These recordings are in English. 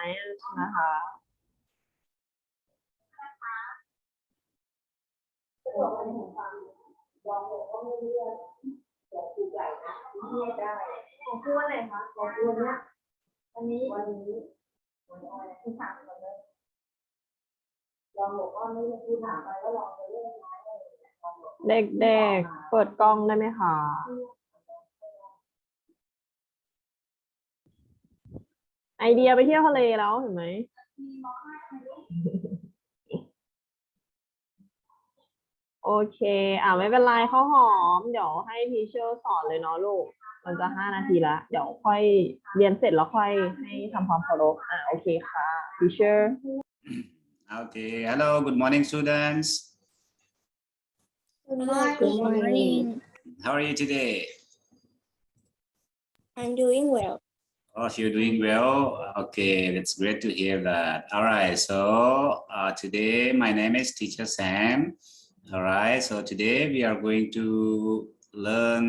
science นะคะของคู่อะไรคะของคู่เนี้ยวันนี้ที่ถามกันเลยลองบอกว่าไม่พูดถามไปก็ลองไปเรื่องเด็กๆเปิดกล้องได้ไหมคะไอเดียไปเที่ยวทะเลแล้วเห็นไหมโอเคไม่เป็นไรข้าวหอมเดี๋ยวให้ทีเชอร์สอนเลยเนาะลูกมันจะ5 นาทีละเดี๋ยวค่อยเรียนเสร็จแล้วค่อยให้ทำความเคารพโอเคค่ะทีเชอร์ Okay, hello, good morning, students. Good morning. How are you today? I'm doing well. Oh, you're doing well. Okay, that's great to hear that. All right, so today my name is Teacher Sam. All right, so today we are going to learn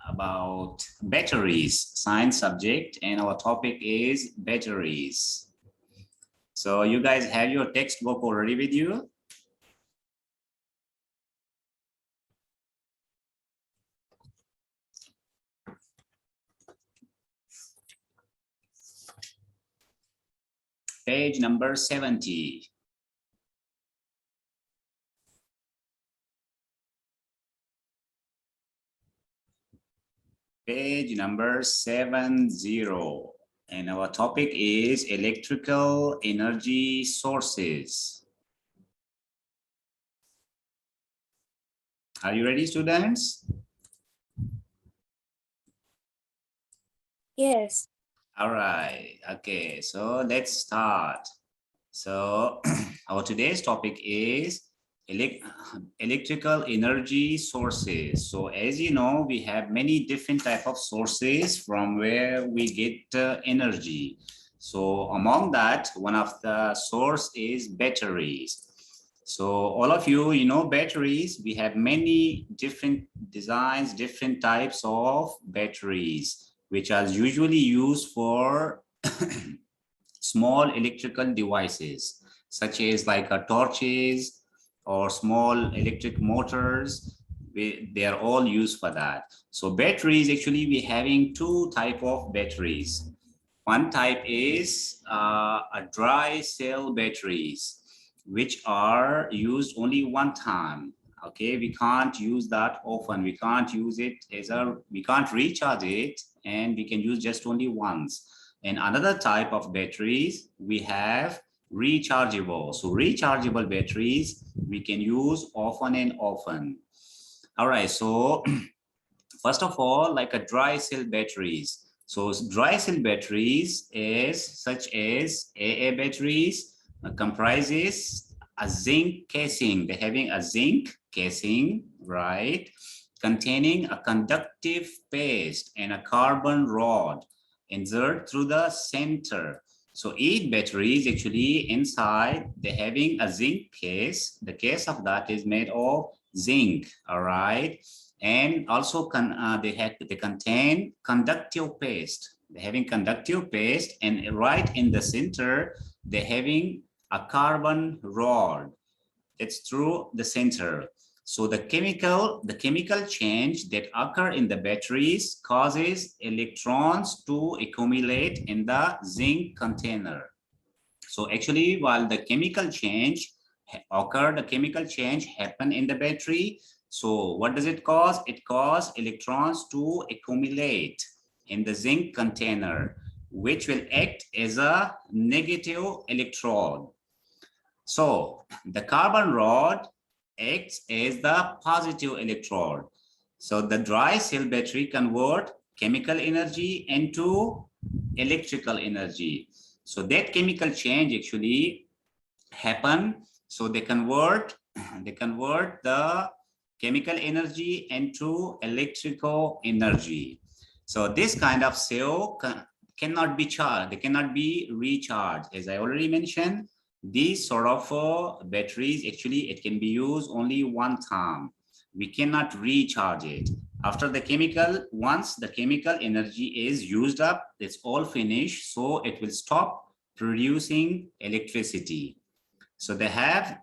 about batteries, science subject, and our topic is batteries. So you guys have your textbook already with you? Page number 70. Page number 70. And our topic is electrical energy sources. Are you ready, students? Yes. All right. Okay, so let's start. So our today's topic is electrical energy sources. So as you know, we have many different type of sources from where we get energy. So among that, one of the source is batteries. So all of you know batteries. We have many different designs, different types of batteries, which are usually used for small electrical devices, such as like torches, or small electric motors. They are all used for that. So batteries, actually we having two type of batteries. One type is a dry cell batteries, which are used only one time. Okay, we can't use that often. We can't use it we can't recharge it, and we can use just only once. And another type of batteries we have rechargeable. So rechargeable batteries we can use often and often. All right, so first of all, like a dry cell batteries. So dry cell batteries is such as AA batteries comprises a zinc casing. They're having a zinc casing, right, containing a conductive paste and a carbon rod insert through the center. So each battery is actually inside, they're having a zinc case. The case of that is made of zinc, all right? And also they contain conductive paste. They're having conductive paste, and right in the center, they're having a carbon rod. It's through the center. So the chemical change that occur in the batteries causes electrons to accumulate in the zinc container. So actually, while the chemical change occurred, the chemical change happened in the battery. So what does it cause? It causes electrons to accumulate in the zinc container, which will act as a negative electrode. So the carbon rod acts as the positive electrode. So the dry cell battery convert chemical energy into electrical energy. So that chemical change actually happen. So they convert the chemical energy into electrical energy. So this kind of cell cannot be charged. They cannot be recharged. As I already mentioned, these sort of batteries, actually, it can be used only one time. We cannot recharge it. After the once the chemical energy is used up, it's all finished. So it will stop producing electricity. So they have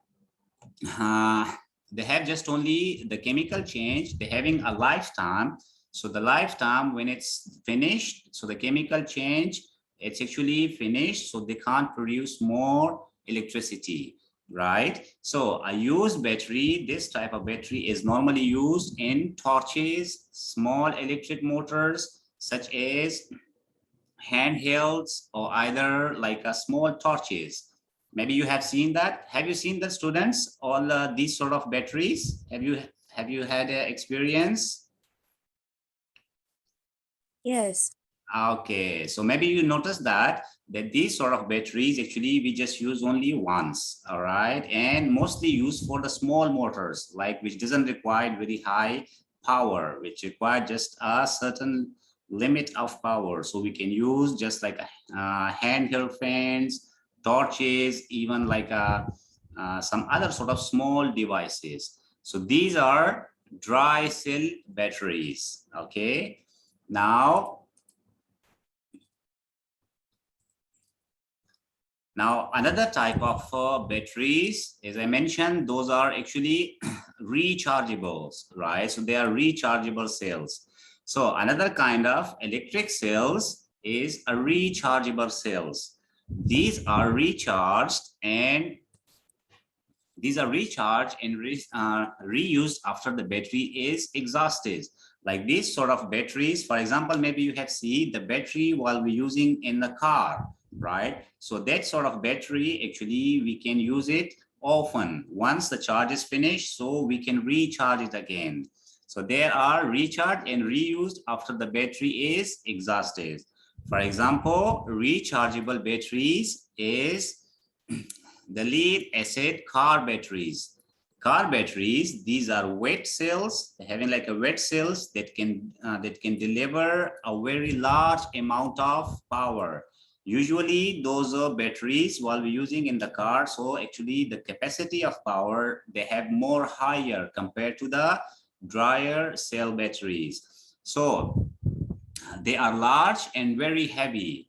just only the chemical change. They're having a lifetime. So the lifetime, when it's finished, so the chemical change, it's actually finished, so they can't produce more electricity, right? So a used battery, this type of battery is normally used in torches, small electric motors, such as handhelds, or either like a small torches. Maybe you have seen that. Have you seen the students, all these sort of batteries? Have you had experience? Yes. Okay, so maybe you notice that these sort of batteries actually we just use only once, all right, and mostly used for the small motors, like which doesn't require very high power, which require just a certain limit of power. So we can use just like handheld fans, torches, even like some other sort of small devices. So these are dry cell batteries. Okay, now another type of batteries, as I mentioned, those are actually rechargeables, right? So they are rechargeable cells. So another kind of electric cells is a rechargeable cells. These are recharged and reused after the battery is exhausted. Like these sort of batteries, for example, maybe you have seen the battery while we're using in the car, right? So that sort of battery, actually, we can use it often once the charge is finished, so we can recharge it again. So they are recharged and reused after the battery is exhausted. For example, rechargeable batteries is the lead acid car batteries. Car batteries, these are wet cells, having like a wet cells that can deliver a very large amount of power. Usually those are batteries while we're using in the car, so actually the capacity of power, they have more higher compared to the drier cell batteries. So they are large and very heavy.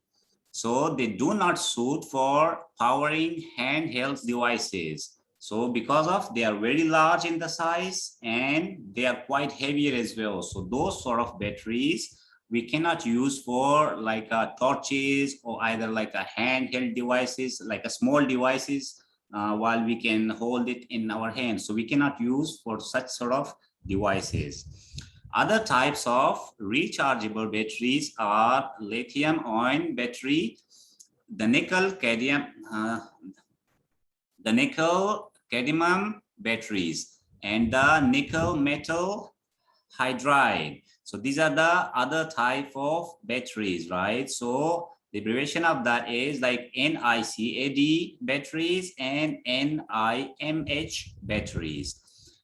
So they do not suit for powering handheld devices. So because of they are very large in the size and they are quite heavier as well. So those sort of batteries we cannot use for like torches or either like a handheld devices, like a small devices, while we can hold it in our hands. So we cannot use for such sort of devices. Other types of rechargeable batteries are lithium-ion battery, the nickel-cadmium batteries, and the nickel metal hydride. So these are the other type of batteries, right? So the abbreviation of that is like NICAD batteries and NIMH batteries.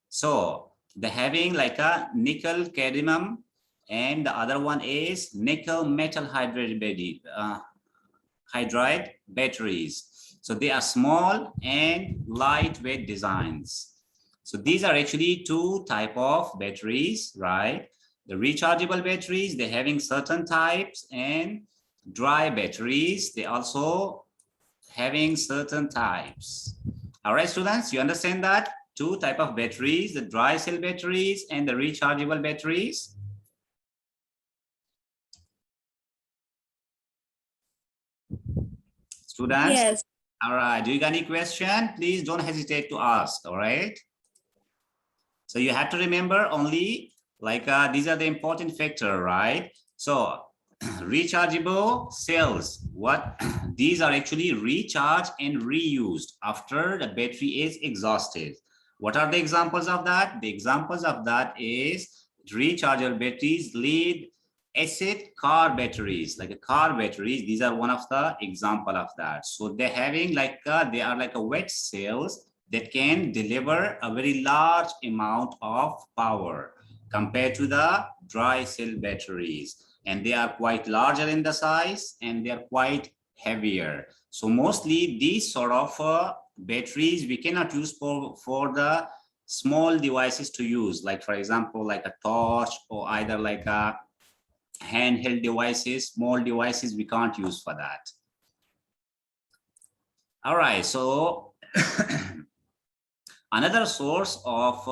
So they're having like a nickel cadmium, and the other one is nickel metal hydride batteries. So they are small and lightweight designs. So these are actually two type of batteries, right? The rechargeable batteries, they're having certain types, and dry batteries, they also having certain types. All right, students, you understand that? Two type of batteries, the dry cell batteries and the rechargeable batteries. Students? Yes. All right, do you got any question? Please don't hesitate to ask, all right? So you have to remember only like these are the important factor, right? So rechargeable cells, what these are actually recharged and reused after the battery is exhausted. What are the examples of that? The examples of that is rechargeable batteries, lead acid car batteries, like a car batteries. These are one of the example of that. So they're having like they are like a wet cells that can deliver a very large amount of power compared to the dry cell batteries. And they are quite larger in the size and they are quite heavier. So mostly these sort of batteries we cannot use for the small devices to use, like for example, like a torch or either like a handheld devices, small devices we can't use for that. All right, so another source of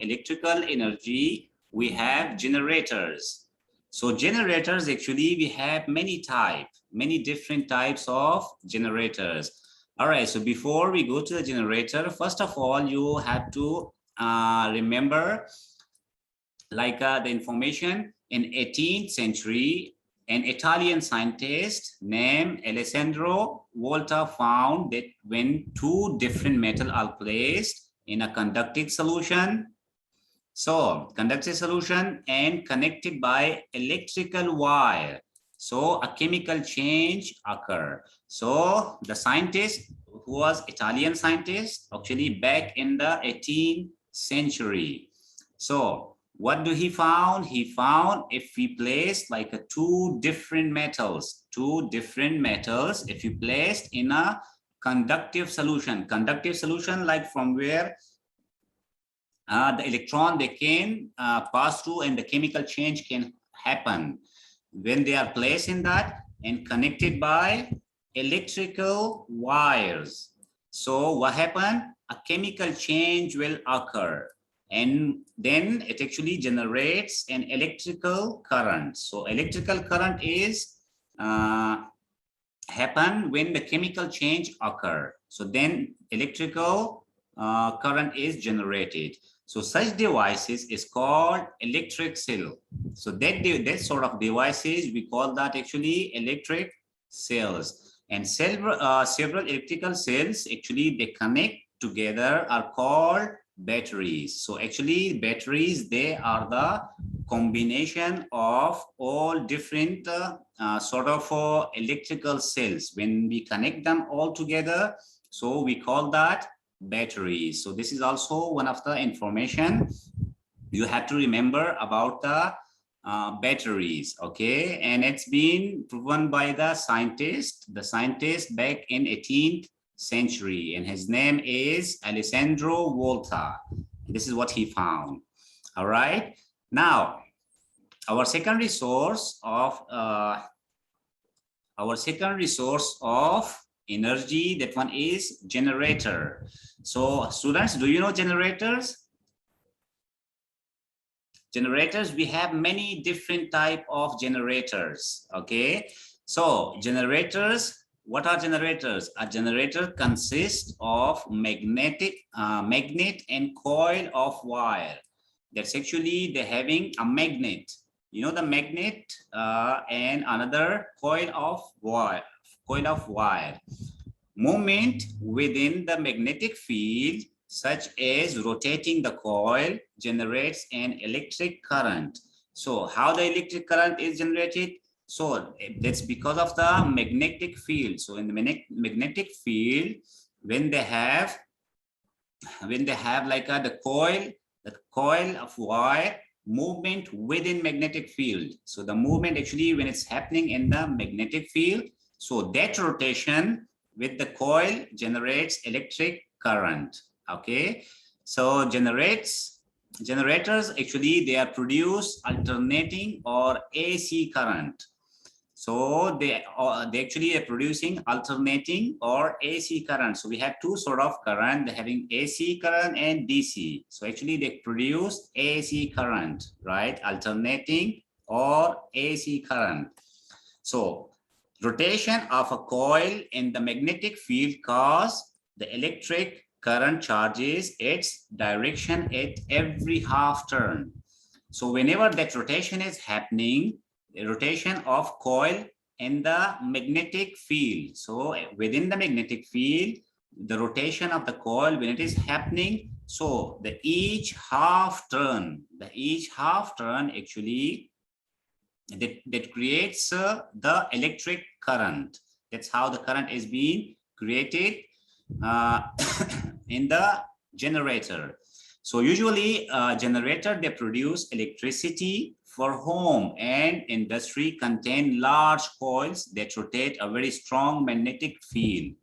electrical energy, we have generators. So generators, actually we have many different types of generators. All right, so before we go to the generator, first of all you have to remember like the information in 18th century. An Italian scientist named Alessandro Volta found that when two different metals are placed in a conductive solution, and connected by electrical wire, so a chemical change occur. So the scientist, who was Italian scientist, actually back in the 18th century. So what do he found? He found if we place like two different metals, if you placed in a conductive solution like from where the electron, they can pass through and the chemical change can happen when they are placed in that and connected by electrical wires. So what happened? A chemical change will occur, and then it actually generates an electrical current. So electrical current is happen when the chemical change occur. So then electrical current is generated. So such devices is called electric cell. So that sort of devices, we call that actually electric cells. And several electrical cells, actually they connect together, are called batteries. So actually batteries, they are the combination of all different sort of electrical cells. When we connect them all together, so we call that batteries. So this is also one of the information you have to remember about the batteries. Okay, and it's been proven by the scientist back in 18th century, and his name is Alessandro Volta. This is what he found. All right, now our secondary source of energy, that one is generator. So students, do you know generators? Generators, we have many different type of generators. Okay, so generators, what are generators? A generator consists of magnet and coil of wire. That's actually they're having a magnet, you know, the magnet and another coil of wire. Movement within the magnetic field, such as rotating the coil, generates an electric current. So how the electric current is generated? So that's because of the magnetic field. So in the magnetic field, when they have like the coil of wire, movement within magnetic field. So the movement actually when it's happening in the magnetic field, so that rotation with the coil generates electric current. Okay, so generators actually they are produce alternating or AC current. So they actually are producing alternating or AC current. So we have two sort of current, they're having AC current and DC. So actually they produce AC current, right? Alternating or AC current. So rotation of a coil in the magnetic field cause the electric current charges its direction at every half turn. So whenever that rotation is happening, the rotation of coil in the magnetic field. So within the magnetic field, the rotation of the coil when it is happening, so the each half turn actually that creates the electric current. That's how the current is being created in the generator. So usually generator, they produce electricity for home and industry, contain large coils that rotate a very strong magnetic field.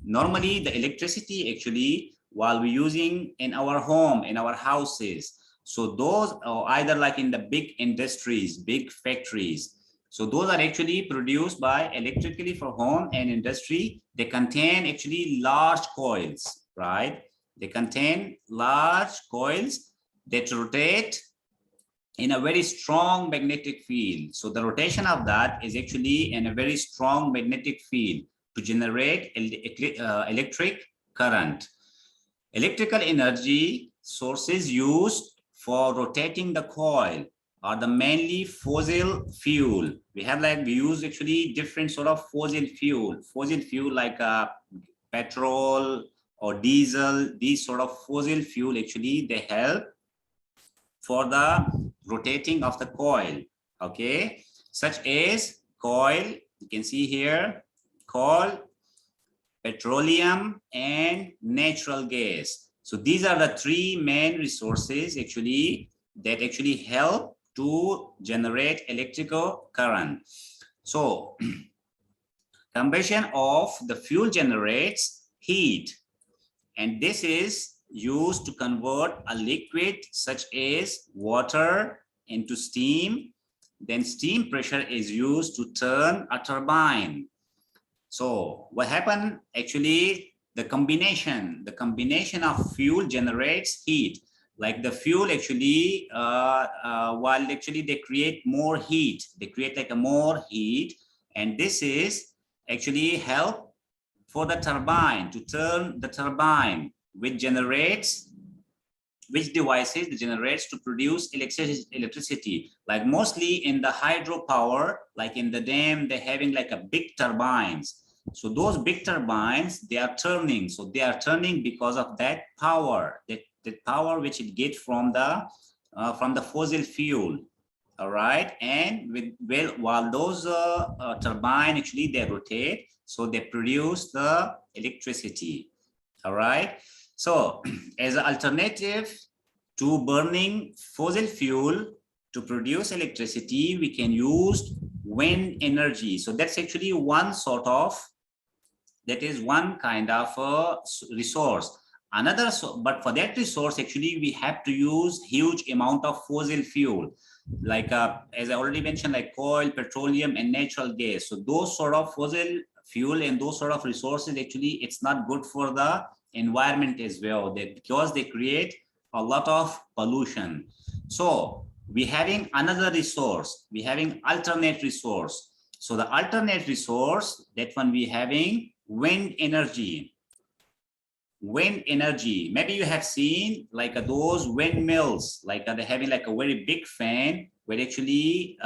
Normally the electricity actually while we're using in our home, in our houses, so those are either like in the big industries, big factories. So those are actually produced by electrically for home and industry. They contain actually large coils, right? They contain large coils that rotate in a very strong magnetic field. So the rotation of that is actually in a very strong magnetic field to generate electric current. Electrical energy sources used for rotating the coil are the mainly fossil fuel. We use actually different sort of fossil fuel like petrol or diesel. These sort of fossil fuel actually they help for the rotating of the coil, okay, such as coil, you can see here, coal, petroleum, and natural gas. So these are the three main resources actually that actually help to generate electrical current. So combustion of the fuel generates heat, and this is used to convert a liquid such as water into steam. Then steam pressure is used to turn a turbine. So what happened actually, the combination of fuel generates heat. Like the fuel actually, while actually they create more heat, they create like a more heat, and this is actually help for the turbine to turn the turbine, which devices generates to produce electricity. Like mostly in the hydropower, like in the dam, they're having like a big turbines. So those big turbines, they are turning. So they are turning because of that power, that power which it gets from the fossil fuel. All right, and while those turbine actually they rotate, so they produce the electricity. All right, so as an alternative to burning fossil fuel to produce electricity, we can use wind energy. So that's actually one kind of a resource. But for that resource, actually, we have to use huge amount of fossil fuel, like as I already mentioned, like coal, petroleum, and natural gas. So those sort of fossil fuel and those sort of resources, actually, it's not good for the environment as well, because they create a lot of pollution. So we having another resource, we having alternate resource. So the alternate resource, that one we having wind energy. Wind energy, maybe you have seen like those windmills, like they're having like a very big fan, where actually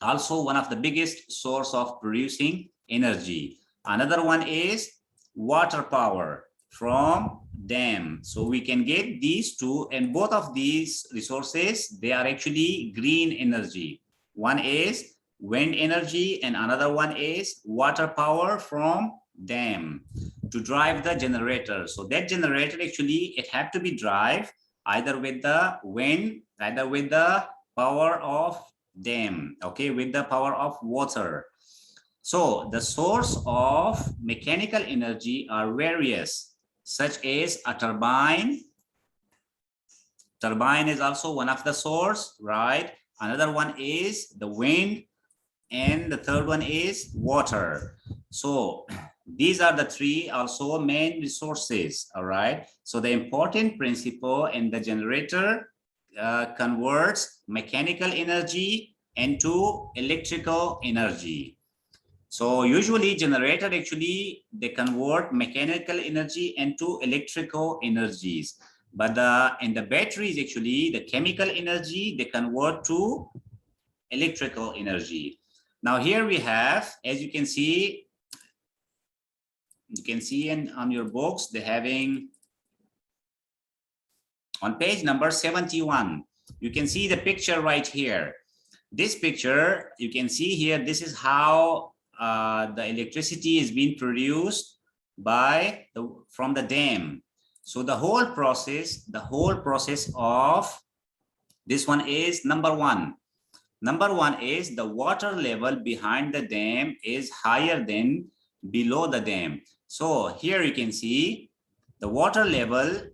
also one of the biggest source of producing energy. Another one is water power from dam. So we can get these two, and both of these resources, they are actually green energy. One is wind energy and another one is water power from dam to drive the generator. So that generator actually, it have to be drive either with the wind, either with the power of dam, okay, with the power of water. So the source of mechanical energy are various, such as a turbine. Turbine is also one of the source, right? Another one is the wind, and the third one is water. So these are the three also main resources, all right? So the important principle in the generator converts mechanical energy into electrical energy. So usually generator actually, they convert mechanical energy into electrical energies. But in the batteries actually, the chemical energy, they convert to electrical energy. Now here we have, as you can see on your books, they're having on page number 71, you can see the picture right here. This picture, you can see here, this is how the electricity is being produced from the dam. So the whole process of this one is number one. Number one is the water level behind the dam is higher than below the dam. So here you can see the water level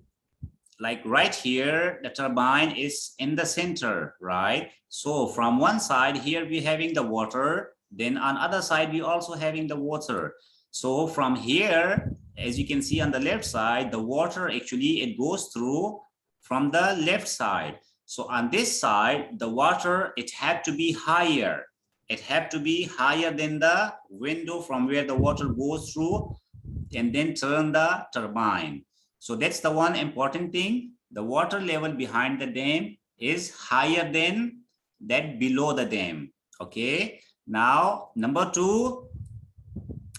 like right here, the turbine is in the center, right? So from one side here, we're having the water. Then on other side, we also having the water. So from here, as you can see on the left side, the water actually, it goes through from the left side. So on this side, the water, it had to be higher. It had to be higher than the window from where the water goes through and then turn the turbine. So that's the one important thing. The water level behind the dam is higher than that below the dam. Okay. Now, number two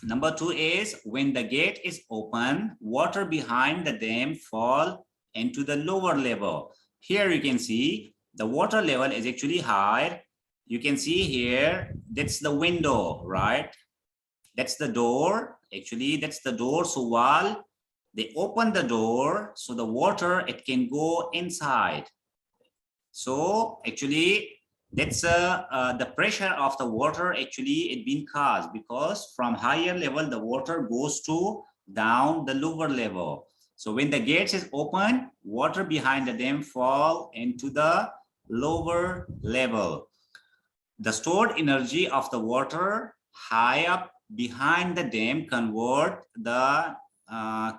is when the gate is open, water behind the dam fall into the lower level. Here you can see the water level is actually high. You can see here, that's the window, right? That's the door. Actually, that's the door. So while they open the door, so the water, it can go inside. So actually, that's the pressure of the water actually it been caused because from higher level, the water goes to down the lower level. So when the gates is open, water behind the dam fall into the lower level. The stored energy of the water high up behind the dam convert the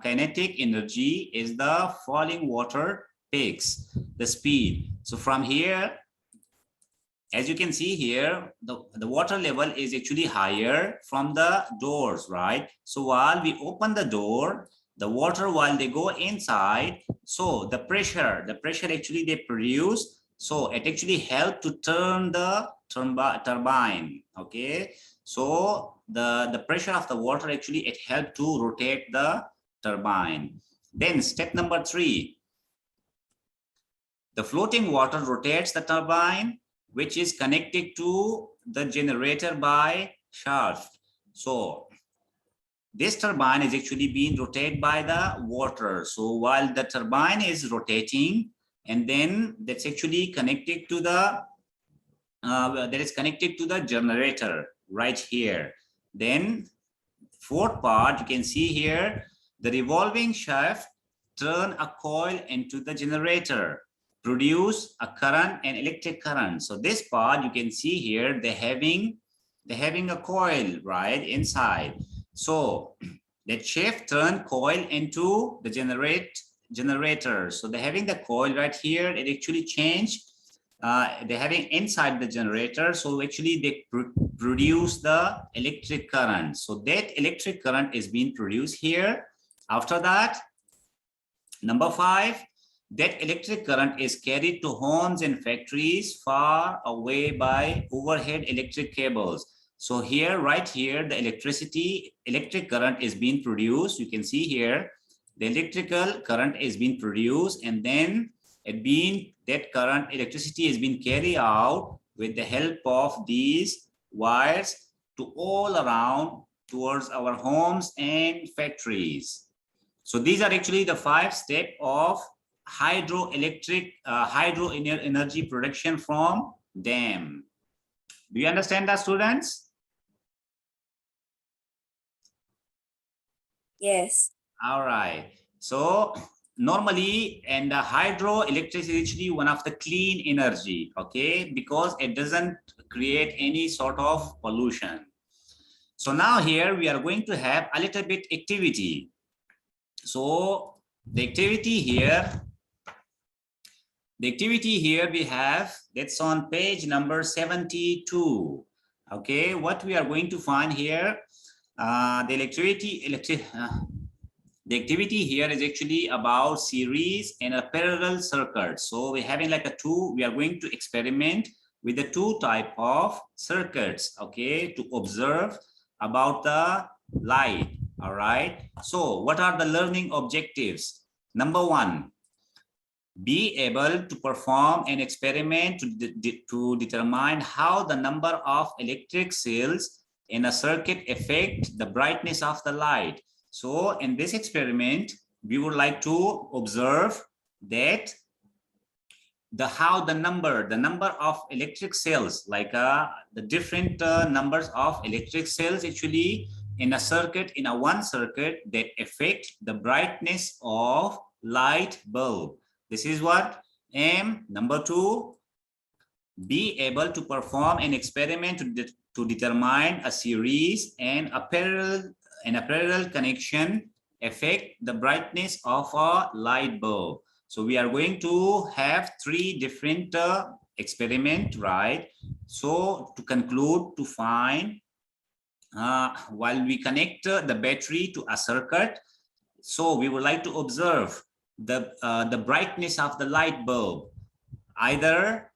kinetic energy is the falling water peaks the speed. So from here, as you can see here, the water level is actually higher from the doors, right? So while we open the door, the water while they go inside, so the pressure actually they produce, so it actually help to turn the turbine. Okay, so the pressure of the water actually it helped to rotate the turbine. Then step number 3, the floating water rotates the turbine, which is connected to the generator by shaft. So this turbine is actually being rotated by the water. So while the turbine is rotating, and then that's actually connected to the generator right here. Then fourth part, you can see here, the revolving shaft turn a coil into the generator, produce a current and electric current. So this part you can see here, they're having a coil right inside. So that shaft turn coil into the generator. So they're having the coil right here. It actually changed. They're having inside the generator. So actually they produce the electric current. So that electric current is being produced here. After that, number 5, that electric current is carried to homes and factories far away by overhead electric cables. So here, right here, the electric current is being produced. You can see here, the electrical current is being produced, and then that current electricity is being carried out with the help of these wires to all around towards our homes and factories. So these are actually the 5 steps of hydro energy production from dam. Do you understand that, students? Yes. All right. So normally, and the hydroelectricity is actually one of the clean energy, okay, because it doesn't create any sort of pollution. So now here we are going to have a little bit activity. So the activity here we have, that's on page number 72. Okay, what we are going to find here, the activity here is actually about series and a parallel circuit. So we're having like we are going to experiment with the 2 type of circuits, okay, to observe about the light. All right. So what are the learning objectives? Number 1, be able to perform an experiment to determine how the number of electric cells in a circuit affect the brightness of the light. So in this experiment, we would like to observe that how the number of electric cells, like the different numbers of electric cells actually in a circuit, in a one circuit, that affect the brightness of light bulb. This is what M. Number 2, be able to perform an experiment to determine a series and a parallel connection affect the brightness of a light bulb. So we are going to have 3 different experiment, right? So to conclude, to find while we connect the battery to a circuit, so we would like to observe the brightness of the light bulb, either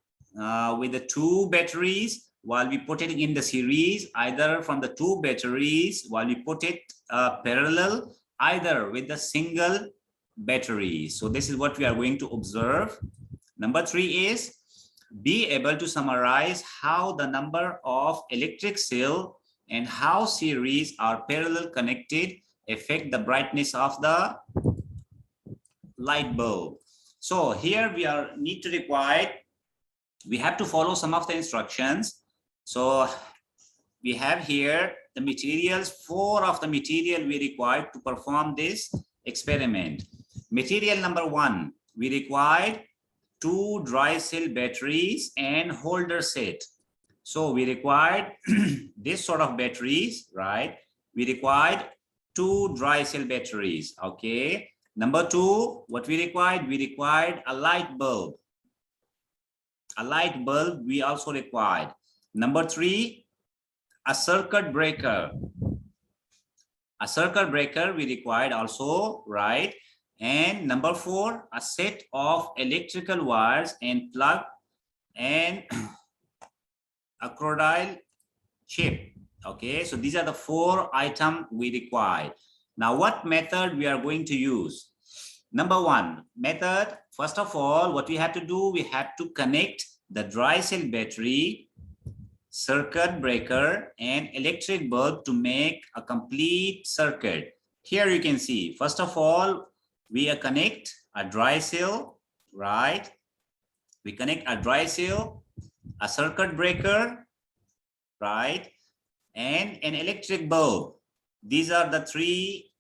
with the 2 batteries while we put it in the series, either from the 2 batteries while we put it parallel, either with the single battery. So this is what we are going to observe. Number 3 is be able to summarize how the number of electric cell and how series are parallel connected affect the brightness of the light bulb. So here we have to follow some of the instructions. So we have here the materials, 4 of the material we required to perform this experiment. Material number 1, we required 2 dry cell batteries and holder set. So we required this sort of batteries, right? We required 2 dry cell batteries, okay? Number 2, what we required? We required a light bulb. A light bulb we also required. Number 3, a circuit breaker. A circuit breaker we required also, right? And number 4, a set of electrical wires and plug and a crocodile chip. Okay, so these are the 4 items we required. Now, what method we are going to use? Number 1 method, first of all, what we have to do, we have to connect the dry cell battery, circuit breaker, and electric bulb to make a complete circuit. Here you can see, first of all, we connect a dry cell, right? We connect a dry cell, a circuit breaker, right? And an electric bulb. These are the 3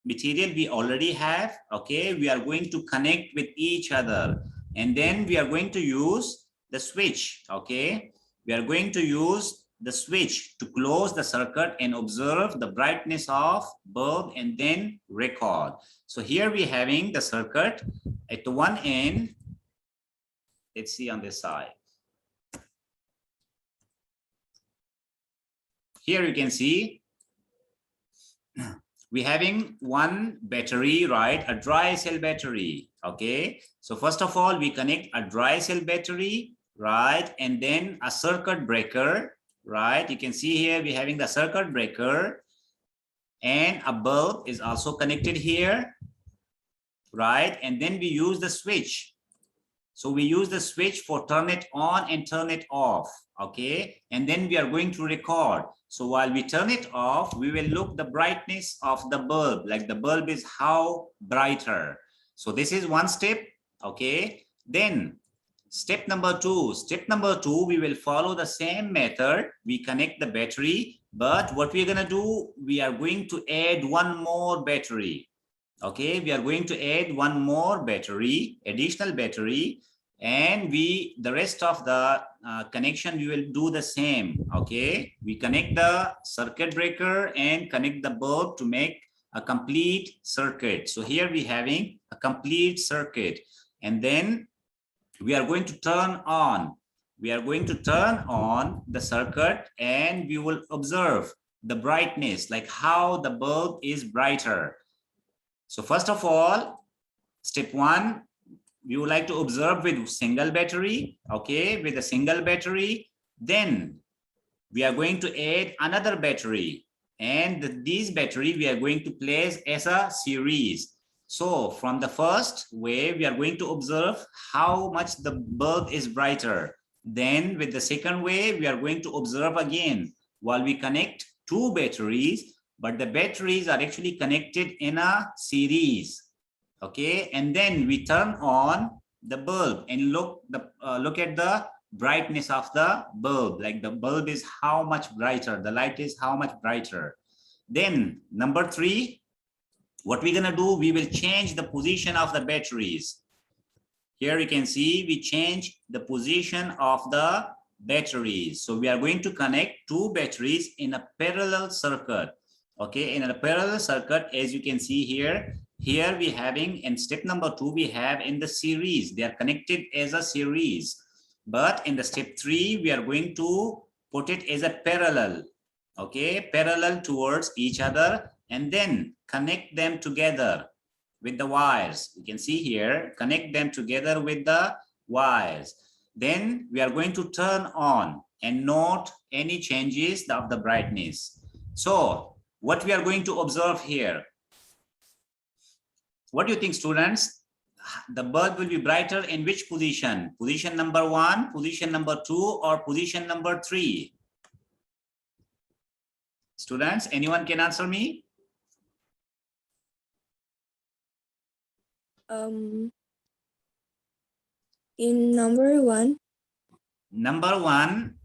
material we already have. Okay, we are going to connect with each other, and then we are going to use the switch. Okay, we are going to use the switch to close the circuit and observe the brightness of bulb and then record. So here we having the circuit at the one end. Let's see on this side. Here you can see we having 1 battery, right? A dry cell battery. Okay, so first of all, we connect a dry cell battery, right? And then a circuit breaker, right? You can see here we having the circuit breaker, and a bulb is also connected here, right? And then we use the switch. So we use the switch for turn it on and turn it off. Okay, and then we are going to record. So while we turn it off, we will look the brightness of the bulb, like the bulb is how brighter. So this is 1 step. Okay, then step number 2. Step number 2, we will follow the same method. We connect the battery, but what we're gonna do, we are going to add 1 more battery. Okay, we are going to add 1 more battery, additional battery, and the rest of the connection we will do the same. Okay, we connect the circuit breaker and connect the bulb to make a complete circuit. So here we having a complete circuit, and then we are going to turn on. We are going to turn on the circuit, and we will observe the brightness, like how the bulb is brighter. So first of all, step 1, we would like to observe with single battery. Okay, with a single battery. Then we are going to add another battery, and these battery we are going to place as a series. So from the first way, we are going to observe how much the bulb is brighter. Then with the second way, we are going to observe again while we connect 2 batteries, but the batteries are actually connected in a series. Okay, and then we turn on the bulb and look at the brightness of the bulb, like the bulb is how much brighter, the light is how much brighter. Then number 3, what we're gonna do, we will change the position of the batteries. Here you can see we change the position of the batteries. So we are going to connect two batteries in a parallel circuit. Okay, in a parallel circuit, as you can see here, we having in step number 2, we have in the series. They are connected as a series. But in the step 3, we are going to put it as a parallel. Okay, parallel towards each other, and then connect them together with the wires. You can see here, connect them together with the wires. Then we are going to turn on and note any changes of the brightness. So what we are going to observe here, what do you think, students? The bulb will be brighter in which position? Position number 1, position number 2, or position number 3? Students, anyone can answer me? In number 1. Number one,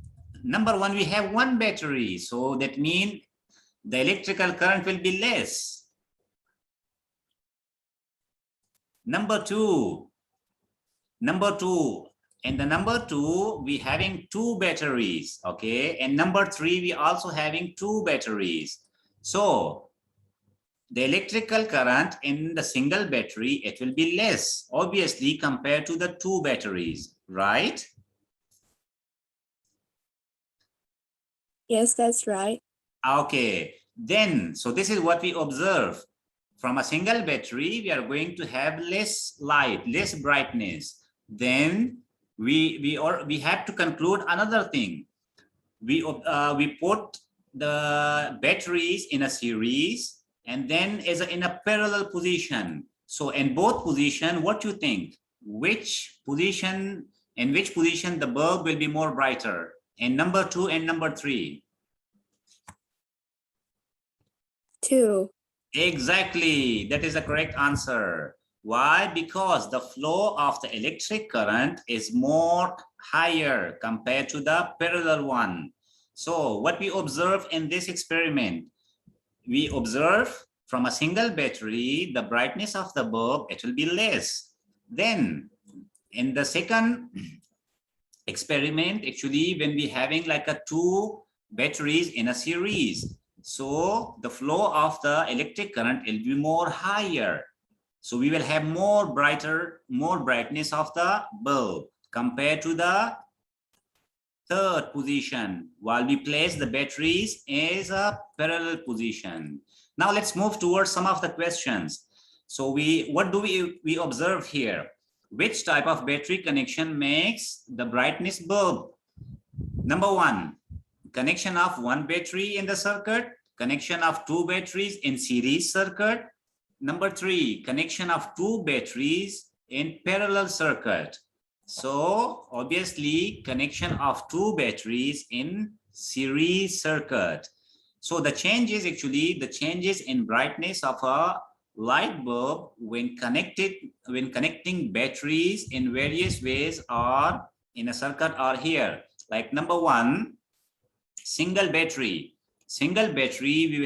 we have one battery. So that means the electrical current will be less. Number two, and the number 2, we having 2 batteries. Okay. And number 3, we also having 2 batteries. So the electrical current in the single battery, it will be less, obviously, compared to the 2 batteries, right? Yes, that's right. Okay, then, so this is what we observe. From a single battery, we are going to have less light, less brightness. Then we have to conclude another thing. We put the batteries in a series, and then in a parallel position. So in both position, what do you think? In which position the bulb will be more brighter? In number 2 and number 3? 2. Exactly, that is the correct answer. Why? Because the flow of the electric current is more higher compared to the parallel one. So what we observe in this experiment, we observe from a single battery, the brightness of the bulb, it will be less. Then in the second experiment, actually, when we having like a 2 batteries in a series, so the flow of the electric current will be more higher. So we will have more brightness of the bulb compared to the third position, while we place the batteries as a parallel position. Now let's move towards some of the questions. So what do we observe here? Which type of battery connection makes the brightness bulb? Number 1, connection of one battery in the circuit, connection of 2 batteries in series circuit. Number 3, connection of 2 batteries in parallel circuit. So obviously connection of 2 batteries in series circuit. So the changes in brightness of a light bulb when connecting batteries in various ways or in a circuit are here. Like number 1, single battery we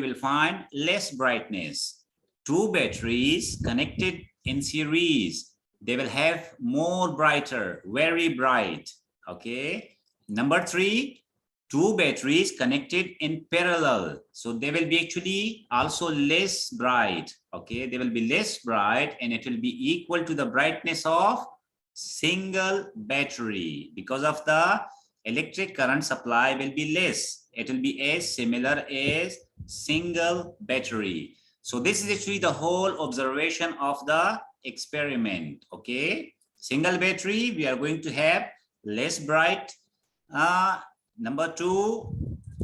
will find less brightness. 2 batteries connected in series, they will have more brighter, very bright. Okay. Number 3, 2 batteries connected in parallel, so they will be actually also less bright. Okay, they will be less bright, and it will be equal to the brightness of single battery. Because of the electric current supply will be less, it will be as similar as single battery. So this is actually the whole observation of the experiment. Okay, single battery, we are going to have less bright. Number 2,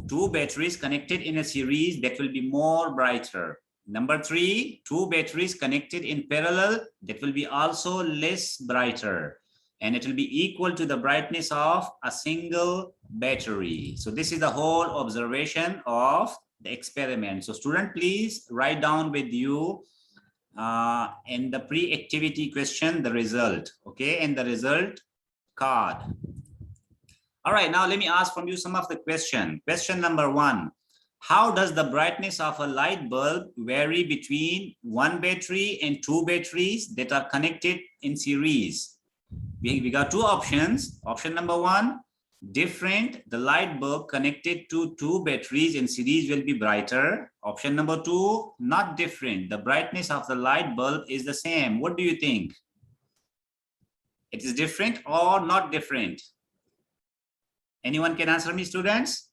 2 batteries connected in a series, that will be more brighter. Number 3, 2 batteries connected in parallel, that will be also less brighter, and it will be equal to the brightness of a single battery. So this is the whole observation of the experiment. So student, please write down with you in the pre-activity question the result. Okay, and the result card. All right, now let me ask from you some of the question. Question number 1. How does the brightness of a light bulb vary between one battery and two batteries that are connected in series? We got two options. Option number one, different. The light bulb connected to two batteries in series will be brighter. Option number two, not different. The brightness of the light bulb is the same. What do you think? It is different or not different? Anyone can answer me, students?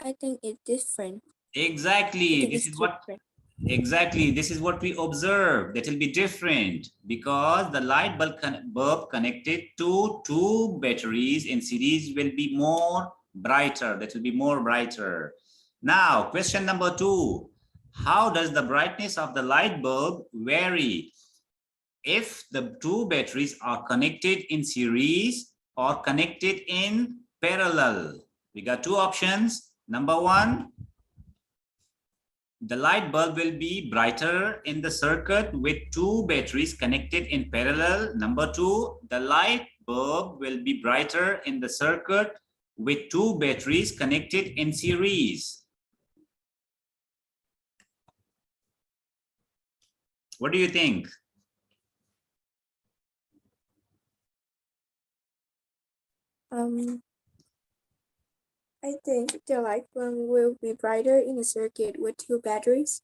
I think it's different. Exactly. This It's is what different. exactly this is what we observe. That will be different because the light bulb connected to two batteries in series will be more brighter. That will be more brighter. Now, question number two. How does the brightness of the light bulb vary if the two batteries are connected in series or connected in parallel? We got two options. Number one, the light bulb will be brighter in the circuit with two batteries connected in parallel. Number two, the light bulb will be brighter in the circuit with two batteries connected in series. What do you think? I think the light bulb will be brighter in a circuit with two batteries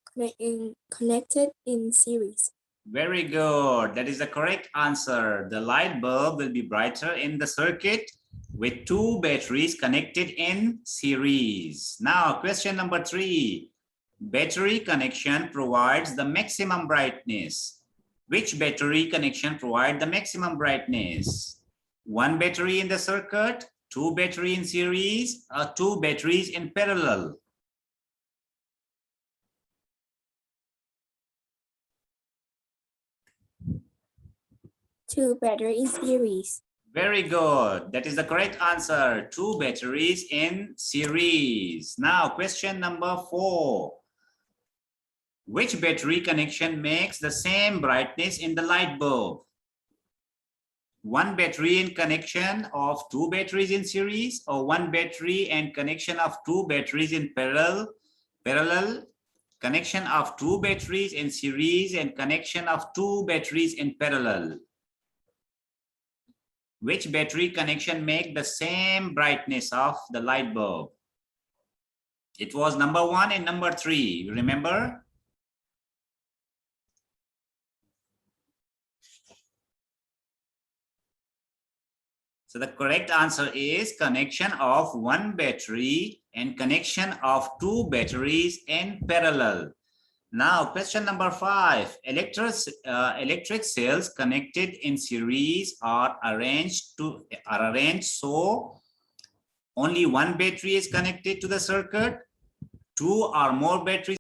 connected in series. Very good. That is the correct answer. The light bulb will be brighter in the circuit with two batteries connected in series. Now, question number three. Battery connection provides the maximum brightness. Which battery connection provides the maximum brightness? One battery in the circuit, two batteries in series, or two batteries in parallel? Two batteries in series. Very good. That is the correct answer. Two batteries in series. Now, question number four. Which battery connection makes the same brightness in the light bulb? One battery in connection of two batteries in series, or one battery and connection of two batteries in parallel, connection of two batteries in series and connection of two batteries in parallel? Which battery connection make the same brightness of the light bulb? It was number one and number three, you remember? So the correct answer is connection of one battery and connection of two batteries in parallel. Now, question number five. Electric cells connected in series are arranged so only one battery is connected to the circuit, two or more batteries